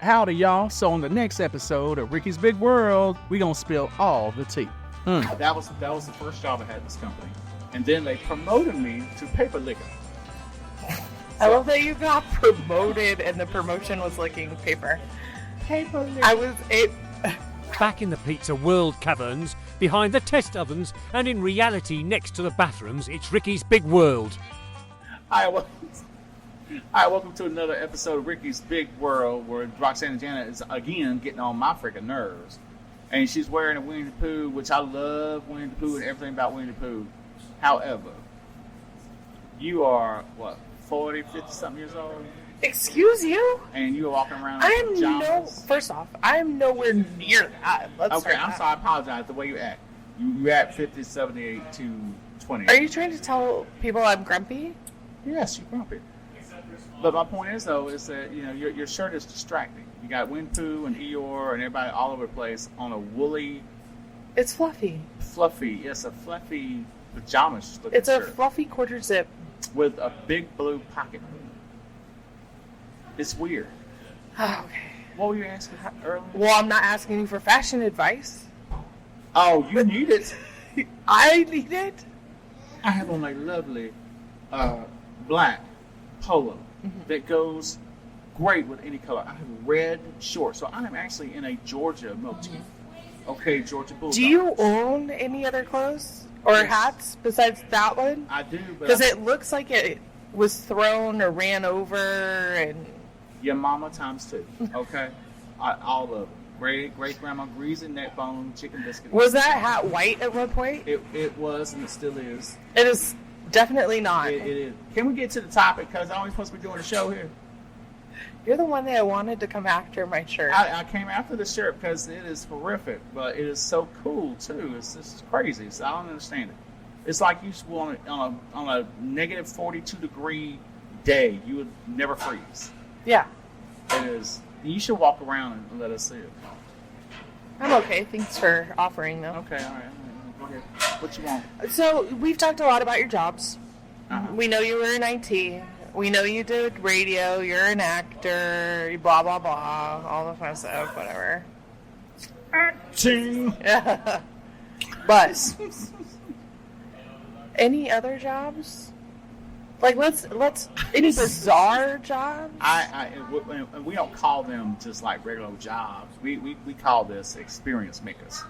Howdy, y'all. So on the next episode of Ricky's Big World, we gonna spill all the tea. That was the first job I had at this company. And then they promoted me to paper licker. I love that you got promoted and the promotion was licking paper. Paper licker. Back in the pizza world caverns, behind the test ovens, and in reality next to the bathrooms, it's Ricky's Big World. Hi, welcome to another episode of Ricky's Big World, where Roxanna Janet is again getting on my freaking nerves. And she's wearing a Winnie the Pooh, which I love Winnie the Pooh and everything about Winnie the Pooh. However, you are, 40, 50-something years old? Excuse you? And you're walking around in pajamas? First off, I am nowhere near that. I'm sorry, I apologize the way you act. You act 50, 78 to 20. Are you trying to tell people I'm grumpy? Yes, you're grumpy. But my point is, though, is that your shirt is distracting. You got Winnie Pooh and Eeyore and everybody all over the place on a woolly. It's fluffy. It's a fluffy pajamas. It's a fluffy quarter zip with a big blue pocket. It's weird. Oh, okay. What were you asking earlier? Well, I'm not asking you for fashion advice. Oh, you need it. I need it. I have on a lovely black polo that goes great with any color. I have red shorts, so I am actually in a Georgia motif. Okay, Georgia Bulldog. Do you own any other clothes or hats besides that one? I do, but because it looks like it was thrown or ran over and. Your mama times two. Okay, all of them. Great grandma greasy neck bone chicken biscuit. Was that hat white at one point? It was, and it still is. It is definitely not. It is. Can we get to the topic? Because I'm only supposed to be doing a show here. You're the one that I wanted to come after my shirt. I came after the shirt because it is horrific, but it is so cool too. It's just crazy. So I don't understand it. It's like you want it on a negative 42 degree day. You would never freeze. Yeah. It is. You should walk around and let us see it. I'm okay. Thanks for offering, though. Okay, all right. Go ahead. What you want? So, we've talked a lot about your jobs. Uh-huh. We know you were in IT. We know you did radio. You're an actor. Blah, blah, blah. All the fun stuff. Whatever. Acting! But, any other jobs? Like, let's any bizarre jobs? We don't call them just like regular jobs. We call this experience makers.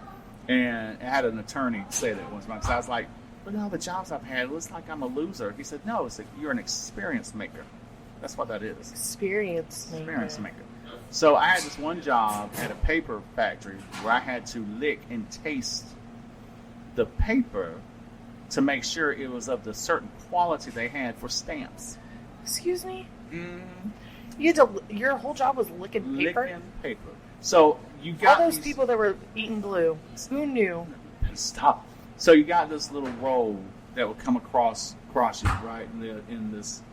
And I had an attorney say that once. Because I was like, look at all the jobs I've had. It looks like I'm a loser. He said, no, you're an experience maker. That's what that is. Experience maker. So I had this one job at a paper factory where I had to lick and taste the paper to make sure it was of the certain quality they had for stamps. Excuse me? Mm-hmm. Your whole job was licking paper? Licking paper. So you got all those people that were eating glue. Who knew? Stop. So you got this little roll that would come across you, right? In this,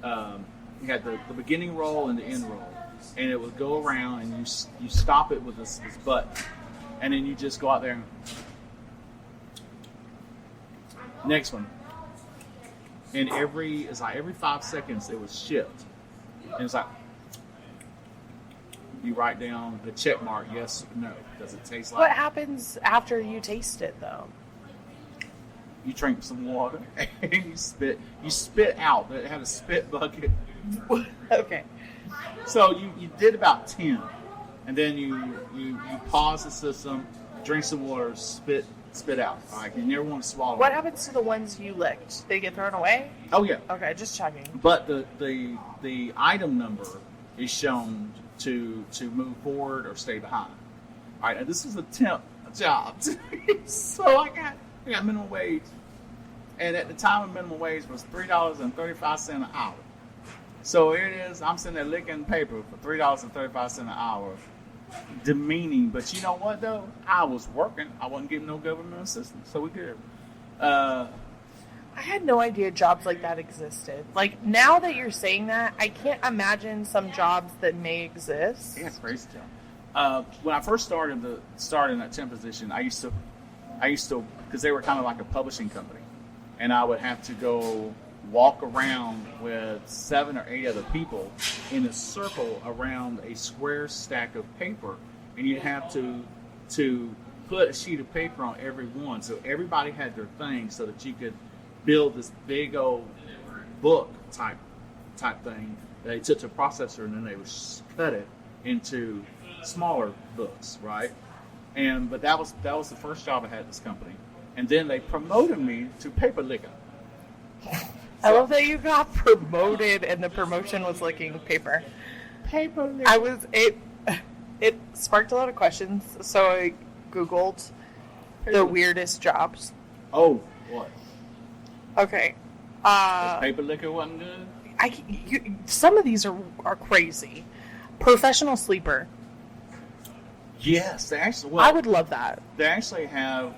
you had the beginning roll and the end roll, and it would go around, and you stop it with this button, and then you just go out there and next one. And every 5 seconds it was shipped. And it's like you write down the check mark, yes or no. Does it taste like What happens after you taste it though? You drink some water and you spit out. It had a spit bucket. Okay. So you did about 10. And then you pause the system, drink some water, spit out. All right, you never want to swallow. What happens to the ones you licked? They get thrown away? Oh yeah. Okay, just checking. But the item number is shown to move forward or stay behind. All right, and this is a temp job, so I got minimum wage, and at the time, minimum wage was $3.35 an hour. So here it is. I'm sitting there licking paper for $3.35 an hour. Demeaning, but you know what though? I was working. I wasn't getting no government assistance, so we good. I had no idea jobs like that existed. Like now that you're saying that, I can't imagine some jobs that may exist. Yeah, it's crazy job. When I first started in that temp position, I used to because they were kind of like a publishing company, and I would have to go walk around with 7 or 8 other people in a circle around a square stack of paper, and you have to put a sheet of paper on every one, so everybody had their thing, so that you could build this big old book type thing. They took to a processor, and then they would cut it into smaller books, right? But that was the first job I had at this company, and then they promoted me to paper licker. I love that you got promoted and the promotion was licking paper. Paper licker. It sparked a lot of questions, so I Googled the weirdest jobs. Oh, what? Okay. Paper licker wasn't good? Some of these are crazy. Professional sleeper. Yes, they actually. I would love that. They actually have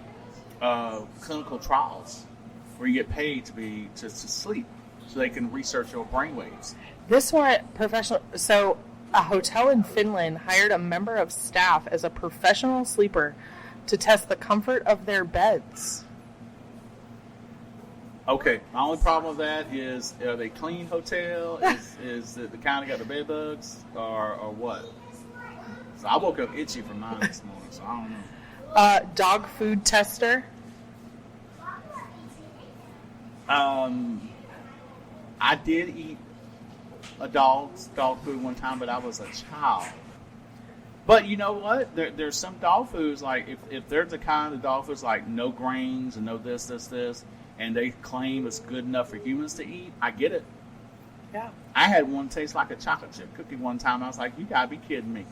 clinical trials where you get paid to sleep, so they can research your brainwaves. This one, professional. So, a hotel in Finland hired a member of staff as a professional sleeper to test the comfort of their beds. Okay, my only problem with that is, are they clean hotel? Is it the kind that got the bed bugs, or what? So I woke up itchy from mine this morning, so I don't know. Dog food tester. I did eat a dog food one time, but I was a child. But you know what? There's some dog foods, like if there's the kind of dog foods like no grains and no this, and they claim it's good enough for humans to eat, I get it. Yeah. I had one taste like a chocolate chip cookie one time. I was like, you gotta be kidding me.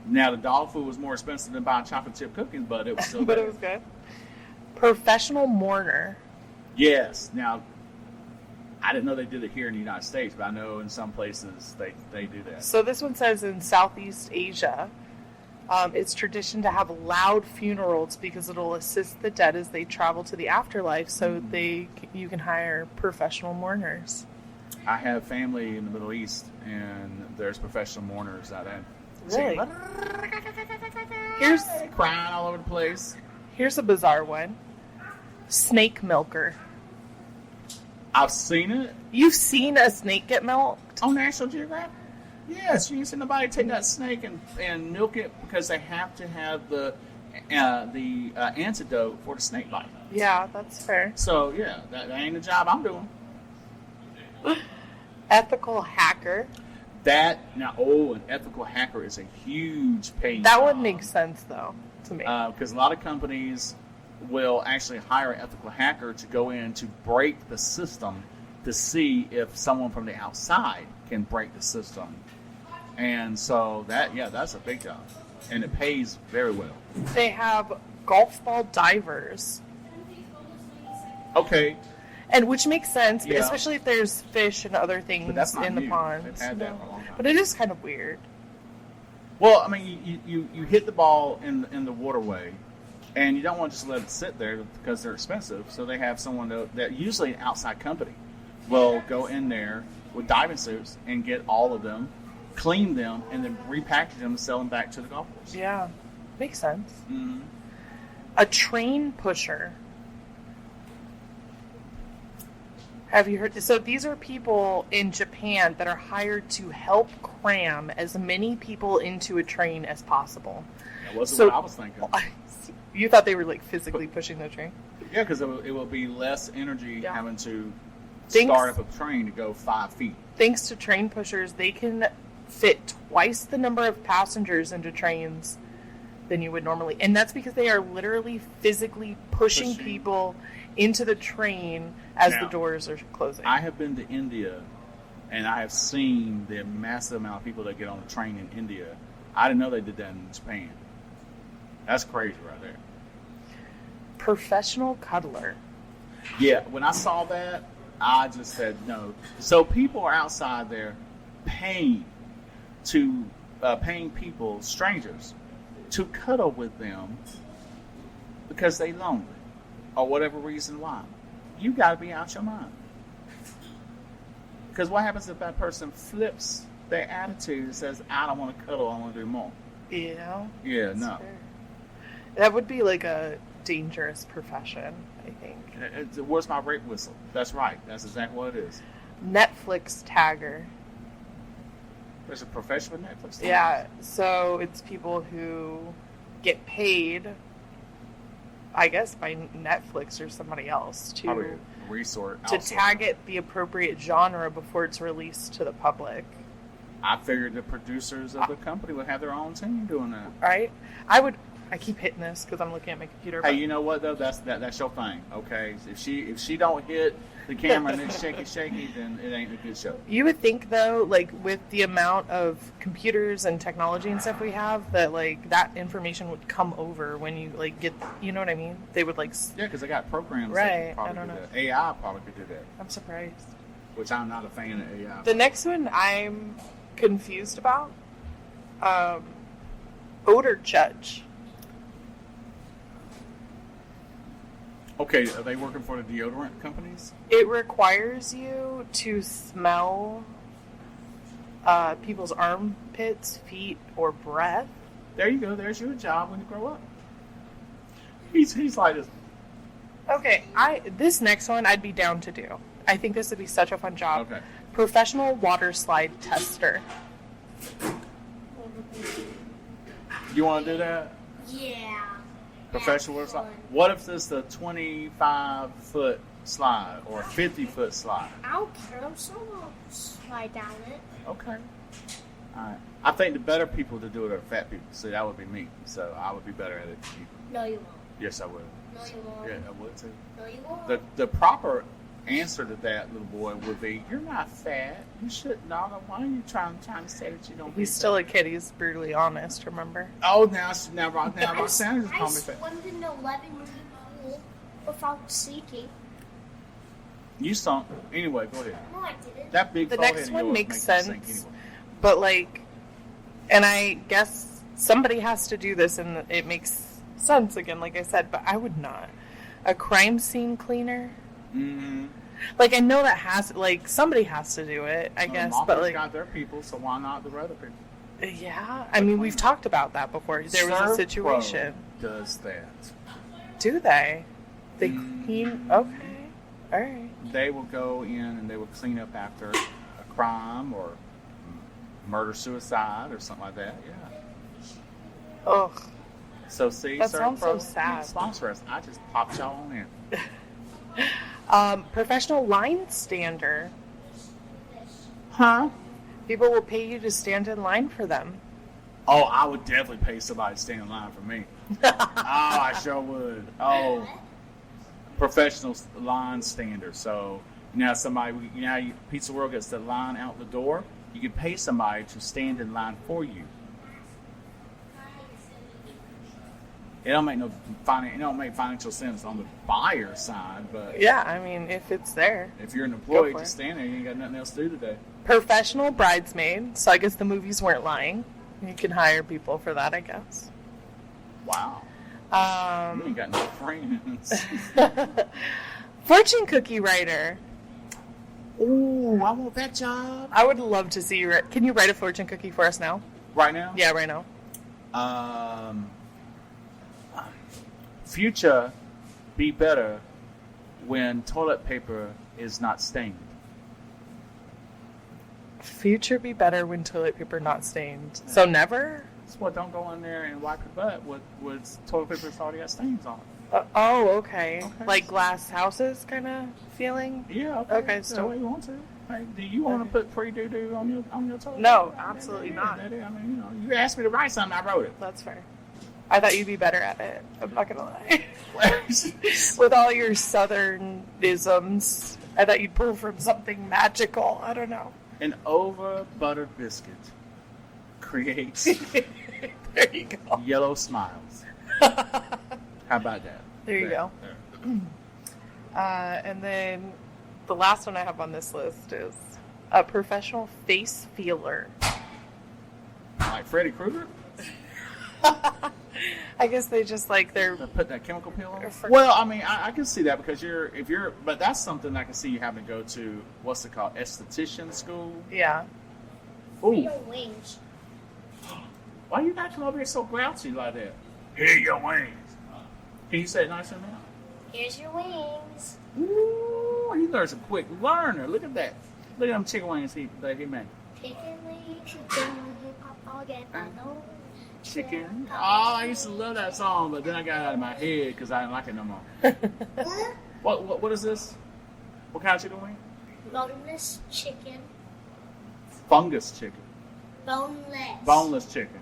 Now the dog food was more expensive than buying chocolate chip cookies, but it was still But good. it was good. Professional mourner. Yes. Now, I didn't know they did it here in the United States, but I know in some places they do that. So this one says in Southeast Asia, it's tradition to have loud funerals because it'll assist the dead as they travel to the afterlife. So you can hire professional mourners. I have family in the Middle East, and there's professional mourners out there. Really? Here's crying all over the place. Here's a bizarre one. Snake milker. I've seen it You've seen a snake get milked? on National Geographic. Yes, you can see nobody take that snake and milk it because they have to have the antidote for the snake bite. Yeah, that's fair. So yeah, that ain't the job I'm doing. Ethical hacker. An ethical hacker is a huge pain. That would make sense, though, to me. Because a lot of companies will actually hire an ethical hacker to go in to break the system to see if someone from the outside can break the system. And so that's a big job. And it pays very well. They have golf ball divers. Okay. And which makes sense, Yeah. especially if there's fish and other things But that's not in the new. ponds. They've had that for a long time. But it is kind of weird. Well, I mean, you hit the ball in the waterway, and you don't want to just let it sit there because they're expensive. So they have someone that usually an outside company will go in there with diving suits and get all of them, clean them, and then repackage them and sell them back to the golf course. Yeah, makes sense. Mm-hmm. A train pusher. Have you heard? So these are people in Japan that are hired to help cram as many people into a train as possible. That wasn't what I was thinking. You thought they were like physically pushing the train? Yeah, because it will be less energy Yeah. having to Thanks- start up a train to go 5 feet. Thanks to train pushers, they can fit twice the number of passengers into trains than you would normally. And that's because they are literally physically pushing people into the train as the Now, doors are closing. I have been to India, and I have seen the massive amount of people that get on the train in India. I didn't know they did that in Japan. That's crazy right there. Professional cuddler. Yeah, when I saw that, I just said no. So people are outside there paying people, strangers, to cuddle with them because they lonely or whatever reason why. You got to be out your mind. Because what happens if that person flips their attitude and says, I don't want to cuddle, I want to do more? Yeah. Yeah, That's no. fair. That would be like a dangerous profession, I think. Where's my rape whistle? That's right. That's exactly what it is. Netflix tagger. There's a profession with Netflix. Yeah, so it's people who get paid, I guess, by Netflix or somebody else Probably to resort tag it the appropriate genre before it's released to the public. I figured the producers of the company would have their own team doing that. Right? I keep hitting this because I'm looking at my computer. Hey, you know what though? That's your thing. Okay, if she don't hit the camera and it's shaky, then it ain't a good show. You would think though, like with the amount of computers and technology and stuff we have, that like that information would come over when you like get, you know what I mean? They would like. Yeah, because they got programs. Right. That probably I don't know. do that. AI probably could do that. I'm surprised. Which I'm not a fan of AI. The next one I'm confused about. Odor judge. Okay, are they working for the deodorant companies? It requires you to smell people's armpits, feet, or breath. There you go. There's your job when you grow up. He's like this. Okay, this next one I'd be down to do. I think this would be such a fun job. Okay. Professional water slide tester. You want to do that? Yeah. Professional water slide. What if this is a 25-foot slide or a 50-foot slide? I don't care. I'm still going to slide down it. Okay. All right. I think the better people to do it are fat people. See, that would be me. So I would be better at it than you. No, you won't. Yes, I would. No, you won't. Yeah, I would too. No, you won't. The proper answer to that, little boy, would be, "You're not fat. You shouldn't. No, why are you trying to say that you don't?" He's still a kid. He's brutally honest. Remember? Oh, now, Roxanna just I called me fat. swam in the 11-meter pool without sinking. You stunk. Anyway, go ahead. No, I didn't. That big The forehead next of one yours makes makes you sense. sink anyway. But like, and I guess somebody has to do this, and it makes sense again, like I said. But I would not. A crime scene cleaner. Mm-hmm. Like, I know that somebody has to do it, I guess, but Maffia's like, got their people, so why not the other people? yeah, I mean, we've talked about that before. There was a Serve situation. Pro does that. Do they? They Mm. clean? Okay, all right. They will go in and they will clean up after a crime or murder-suicide or something like that. Yeah. Ugh, So see, That Serve sounds so Pro, sad. sponsor us. I just popped y'all on in. professional line stander. Huh? People will pay you to stand in line for them. Oh, I would definitely pay somebody to stand in line for me. Oh, I sure would. Oh, professional line stander. So now Pizza World gets the line out the door. You can pay somebody to stand in line for you. It don't make financial sense on the buyer side, but Yeah, I mean, if it's there. if you're an employee, Go for just it. stand there. You ain't got nothing else to do today. Professional bridesmaid. So I guess the movies weren't lying. You can hire people for that, I guess. Wow, you ain't got no friends. Fortune cookie writer. Ooh, I want that job I would love to see you. Can you write a fortune cookie for us now? right now. Yeah, right now. Future be better when toilet paper is not stained. Future be better when toilet paper not stained. So never? That's what, don't go in there and wipe your butt with toilet paper that's already got stains on it. Okay. Okay. Like glass houses kind of feeling? Yeah, Okay, That's the so- way you want to. Hey, do you want to put free doo-doo on your toilet? No, paper? absolutely Yeah, not. I mean, you asked me to write something, I wrote it. That's fair. I thought you'd be better at it. I'm not gonna lie. With all your southernisms, I thought you'd pull from something magical. I don't know. An over-buttered biscuit creates There you go. yellow smiles. How about that? There you go. There. And then the last one I have on this list is a professional face feeler. Like Freddy Krueger? I guess they just like their. Put that chemical peel on? Or for- Well, I mean, I can see that because but that's something I can see you having to go to, what's it called, esthetician school? Yeah. Ooh, Your wings. why you got to come over here so grouchy like that? Here your wings. Can you say it nicer now? Here's your wings. Ooh, he learns a quick learner. Look at that. Look at them chicken wings that he made. Chicken. Oh, I used to love that song, but then I got it out of my head because I didn't like it no more. What is this? What kind of chicken wing? Boneless chicken. Fungus chicken. Boneless. Boneless chicken.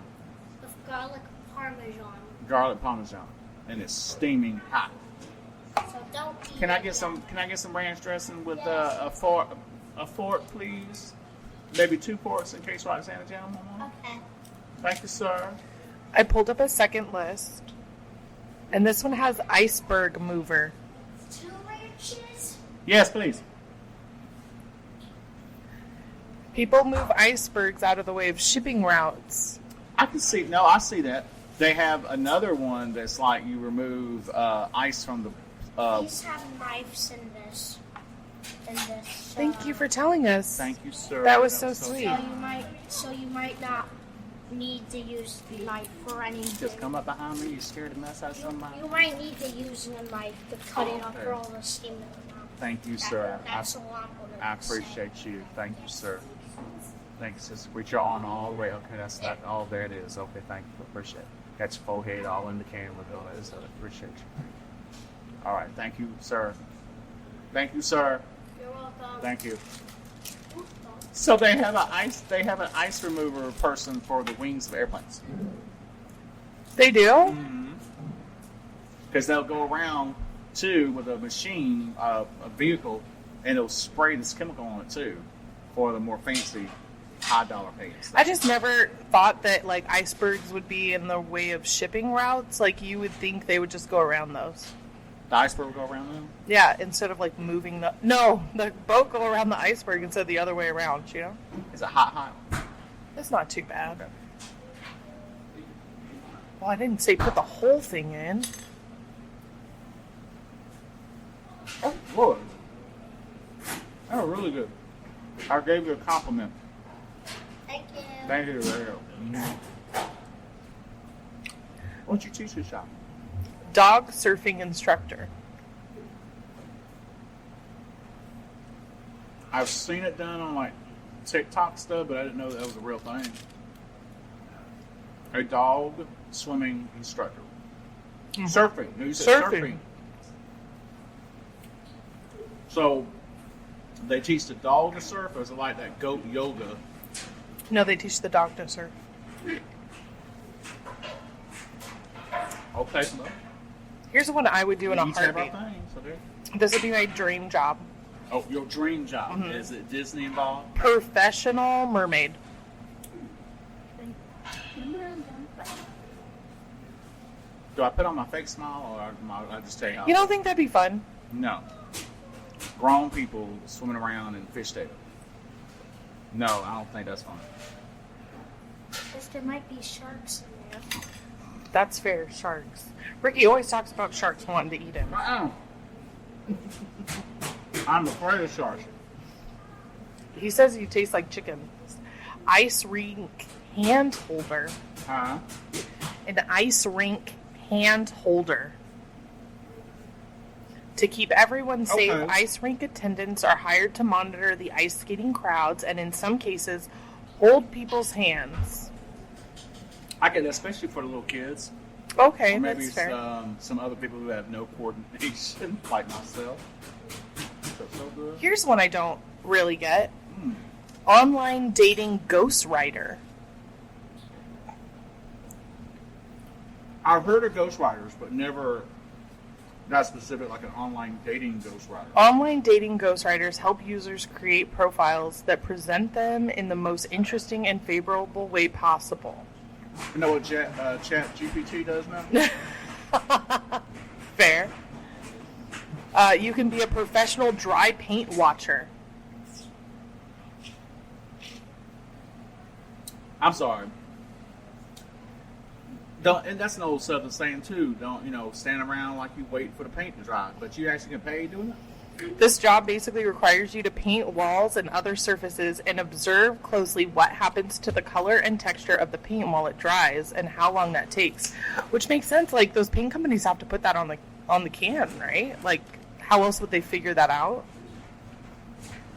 With garlic parmesan. Garlic parmesan, and it's steaming hot. So don't eat Can I it get some? yet. Can I get some ranch dressing with Yes. a fork, please? Maybe 2 forks in case Roxanna jam on one. Okay. Thank you, sir. I pulled up a second list, and this one has Iceberg mover. 2 ranches. Yes, please. People move icebergs out of the way of shipping routes. I can see. No, I see that. They have another one that's like you remove ice from the. These have knives in this. Thank you for telling us. Thank you, sir. That was so sweet. So you might not need to use the knife for anything. Just come up behind me. You scared to mess out somebody. You might need to use a knife to cut it after all the steam in the mouth. Thank you, sir. That's all I'm gonna I say. appreciate you. Thank you, sir. Thank you, sister. Reach your arm all the way. Okay, that's that. Oh, there it is. Okay, thank you. Appreciate it. Got your forehead all in the camera. Though. So I appreciate you. All right. Thank you, sir. Thank you, sir. You're welcome. Thank you. So they have an ice remover person for the wings of airplanes. They do? Because they'll go around too with a machine, a vehicle, and it'll spray this chemical on it too for the more fancy high dollar pays. I just never thought that like icebergs would be in the way of shipping routes. Like you would think they would just go around those. The iceberg will go around them. Yeah, instead of like moving the boat go around the iceberg instead of the other way around, you know? It's a hot. It's not too bad. Okay. Well, I didn't say put the whole thing in. Oh Lord, that was really good. I gave you a compliment. Thank you. Thank you. There you go. What'd you teach this shop? Dog surfing instructor. I've seen it done on like TikTok stuff, but I didn't know that was a real thing. A dog swimming instructor. Surfing. No, you said surfing. So they teach the dog to surf, or is it like that goat yoga? No, they teach the dog to surf. Okay, Here's one I would do in a each have our heartbeat. thing, so there. This would be my dream job. Oh, your dream job. Is it Disney involved? Professional mermaid. Do I put on my fake smile, or I just tell you? You don't think that'd be fun? No. Grown people swimming around in fish tail. No, I don't think that's fun. Because there might be sharks in there. That's fair, sharks. Ricky always talks about sharks wanting to eat him. I'm afraid of sharks. He says you taste like chicken. Ice rink hand holder. Huh? An ice rink hand holder. To keep everyone safe, Okay. ice rink attendants are hired to monitor the ice skating crowds and, in some cases, hold people's hands. I get that, especially for the little kids. Okay, Or maybe that's fair. some other people who have no coordination, like myself. So good. Here's one I don't really get. Online dating ghostwriter. I've heard of ghostwriters, but never that specific, like an online dating ghostwriter. Online dating ghostwriters help users create profiles that present them in the most interesting and favorable way possible. You know what Chat GPT does now? Fair. You can be a professional dry paint watcher. I'm sorry. And that's an old Southern saying too. Don't stand around like you wait for the paint to dry, but you actually get paid doing it. This job basically requires you to paint walls and other surfaces and observe closely what happens to the color and texture of the paint while it dries and how long that takes. Which makes sense. Like, those paint companies have to put that on the can, right? Like, how else would they figure that out?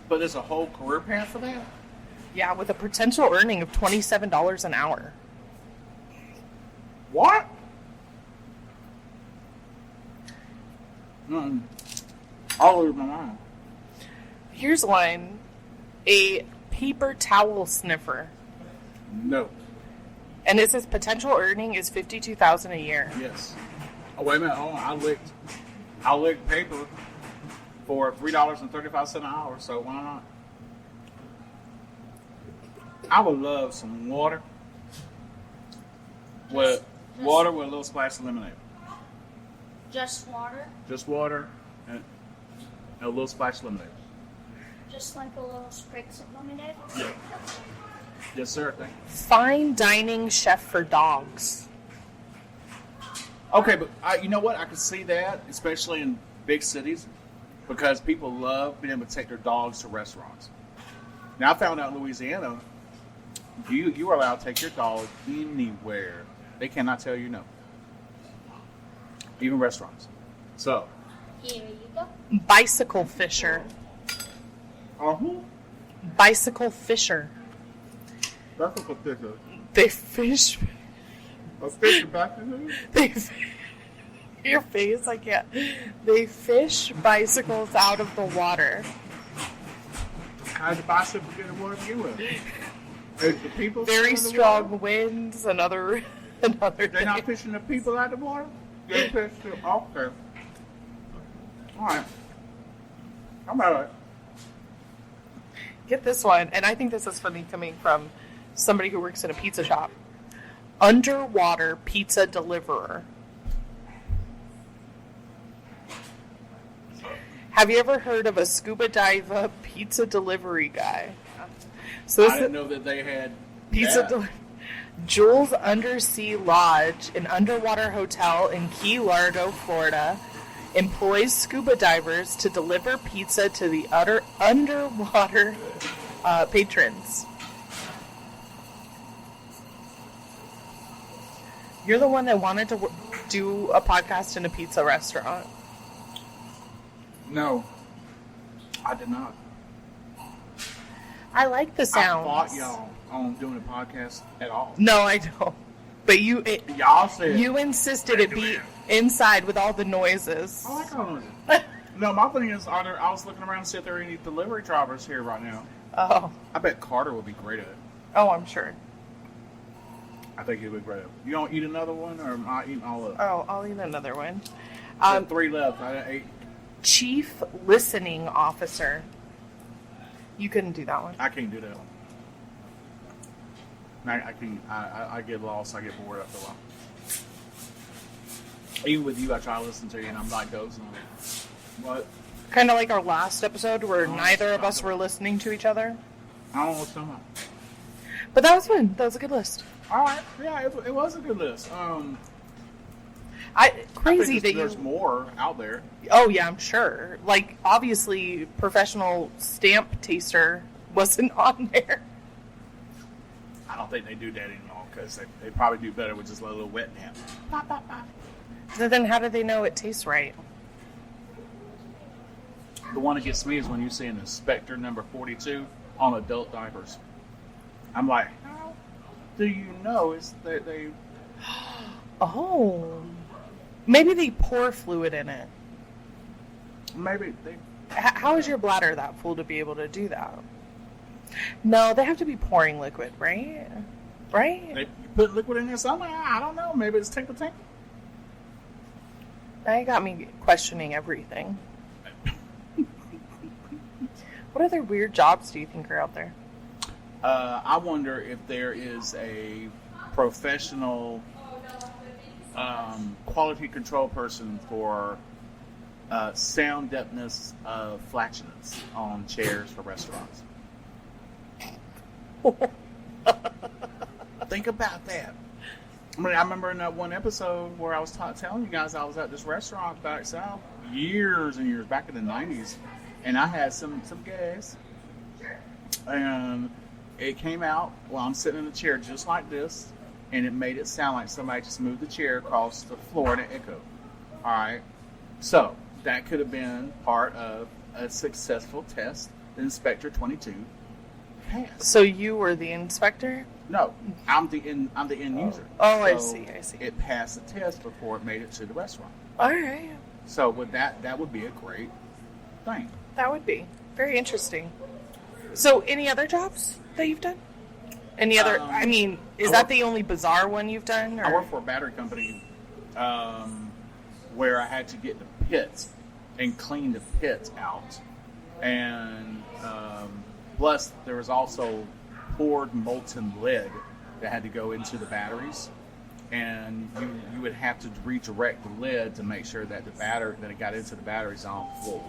But there's a whole career path for that? Yeah, with a potential earning of $27 an hour. What? I'll lose my mind. Here's one. A paper towel sniffer. No. And it says potential earning is $52,000 a year. Yes. Oh, wait a minute. Hold on. I licked paper for $3.35 an hour, so why not? I would love some water. Water with a little splash of lemonade. Just water? Just water and a little splash of lemonade. Just like a little sprigs of lemonade? Yeah. Yes, sir. Thank you. Fine dining chef for dogs. Okay, but you know what? I can see that, especially in big cities, because people love being able to take their dogs to restaurants. Now, I found out in Louisiana, you are allowed to take your dog anywhere. They cannot tell you no. Even restaurants. So. Here you go. Bicycle fisher. Uh-huh. Bicycle fisher. That's a particular. They fish. A fish back in They. Your face, I can't. They fish bicycles out of the water. How'd the bicycle get in water to begin with? Is the people Very still in the strong water? winds. Another They're not day. fishing the people out of the water? They fish the. Okay. Alright. I'm alright. Get this one, and I think this is funny coming from somebody who works in a pizza shop. Underwater pizza deliverer. Have you ever heard of a scuba diver pizza delivery guy? So I this didn't know that they had pizza that. Jules Undersea Lodge, an underwater hotel in Key Largo, Florida, employs scuba divers to deliver pizza to the underwater patrons. You're the one that wanted to do a podcast in a pizza restaurant. No. I did not. I like the I sounds. fought y'all on doing a podcast at all. No, I don't. But Y'all said. you insisted it be inside with all the noises. I like all of it. No, my thing is, I was looking around to see if there are any delivery drivers here right now. Oh. I bet Carter would be great at it. Oh, I'm sure. I think he would be great at it. You don't eat another one, or am I eating all of them? Oh, I'll eat another one. I had 3 left. I had 8. Chief Listening Officer. You couldn't do that one. I can't do that one. I can't. I get lost. I get bored after a while. Even with you, I try to listen to you, and I'm like dozing on it. What? Kind of like our last episode where Oh, neither of stop us it. were listening to each other. I don't know what's going on. But that was fun. That was a good list. All right. Yeah, it was a good list. Crazy I think that there's you. more out there. Oh yeah, I'm sure. Like obviously, professional stamp taster wasn't on there. I don't think they do that anymore because they probably do better with just a little wet nap. So then, how do they know it tastes right? The one that gets me is when you see an inspector number 42 on adult diapers. I'm like, how do you know it's that they? Oh, maybe they pour fluid in it. Maybe they. How is your bladder that full to be able to do that? No, they have to be pouring liquid, right? Right? They put liquid in there somewhere. I don't know. Maybe it's tinkle tinkle. Now you got me questioning everything. What other weird jobs do you think are out there? I wonder if there is a professional quality control person for sound deafness of flatulence on chairs for restaurants. Think about that. I mean, I remember in that one episode where I was telling you guys I was at this restaurant back south years and years back in the 90s, and I had some gas, and it came out while I'm sitting in a chair just like this, and it made it sound like somebody just moved the chair across the floor and it echoed. All right, so that could have been part of a successful test. The Inspector 22 passed. So you were the inspector? No, I'm the end user. Oh, I So see. It passed the test before it made it to the restaurant. All right. So with that would be a great thing. That would be very interesting. So, any other jobs that you've done? Any other? I mean, is that the only bizarre one you've done? Or? I worked for a battery company where I had to get the pits and clean the pits out, and plus there was also poured molten lead that had to go into the batteries, and you would have to redirect the lead to make sure that it got into the batteries on full.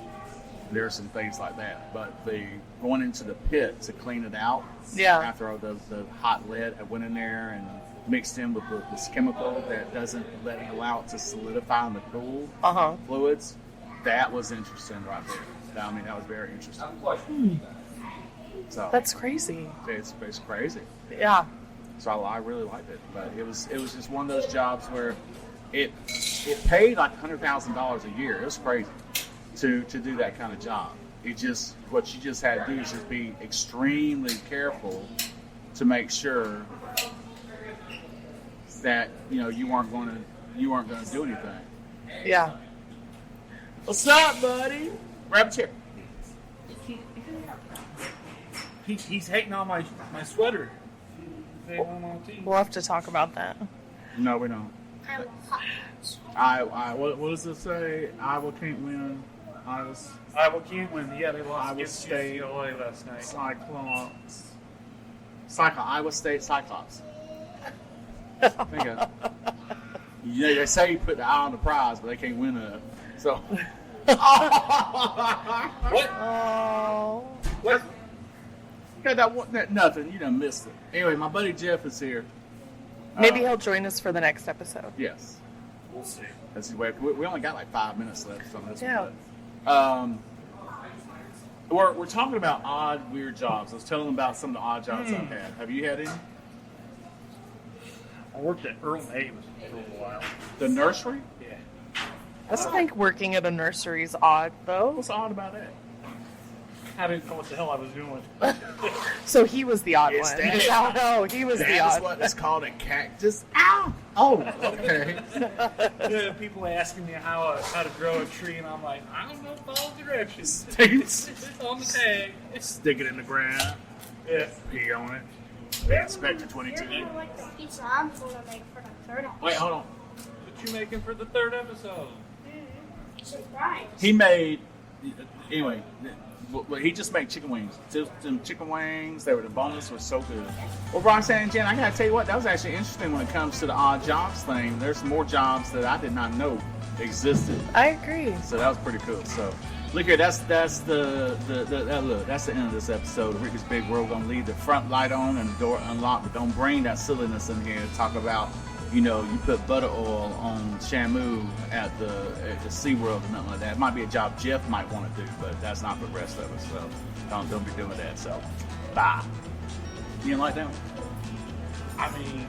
There's some things like that, but the going into the pit to clean it out, after all the hot lead I went in there and mixed in with this chemical that doesn't allow it to solidify in the cool fluids, that was interesting right there. I mean, that was very interesting. So that's crazy. It's crazy. Yeah. So I really liked it, but it was just one of those jobs where it paid like $100,000 a year. It was crazy to do that kind of job. What you just had to do is just be extremely careful to make sure that you weren't going to do anything. Yeah. What's up, buddy? Grab a chair. He's hating on my sweater. We'll have to talk about that. No, we don't. What does it say? Iowa can't win. Iowa can't win. Yeah, they lost Iowa against State UCLA last night. Iowa State Cyclops. Think of it. Yeah, they say you put the eye on the prize, but they can't win it. So. What? Oh. What? Yeah, that nothing. You done missed it. Anyway, my buddy Jeff is here. Maybe he'll join us for the next episode. Yes. We'll see. That's the way. We only got like 5 minutes left on this Yeah. one. We're talking about odd, weird jobs. I was telling them about some of the odd jobs I've had. Have you had any? I worked at Earl Ames for a while. The nursery? Yeah. I still think working at a nursery is odd, though. What's odd about that? I didn't know what the hell I was doing. So he was the odd It's one. that. No, he was the That odd is what is called a cactus. Ow! Oh, okay. Yeah, people asking me how to grow a tree, and I'm like, I don't know, follow directions. It's It's on the tag. stick it in the ground. Yeah. Pee on it. The Inspector 22. You're like the pizza I'm going to make for the third episode. Wait, hold on. What you making for the third episode? Surprise. He made, anyway, he just made chicken wings. Them chicken wings, they were the bonus, were so good. Well, Roxanna and Jen, I gotta tell you what, that was actually interesting when it comes to the odd jobs thing. There's more jobs that I did not know existed. I agree. So that was pretty cool. So look here, that's the look, that's the end of this episode of Ricky's Big World. We're gonna leave the front light on and the door unlocked, but don't bring that silliness in here to talk about, you put butter oil on Shamu at the SeaWorld or nothing like that. It might be a job Jeff might want to do, but that's not for the rest of us. So don't be doing that. So bye. You didn't like that one? I mean,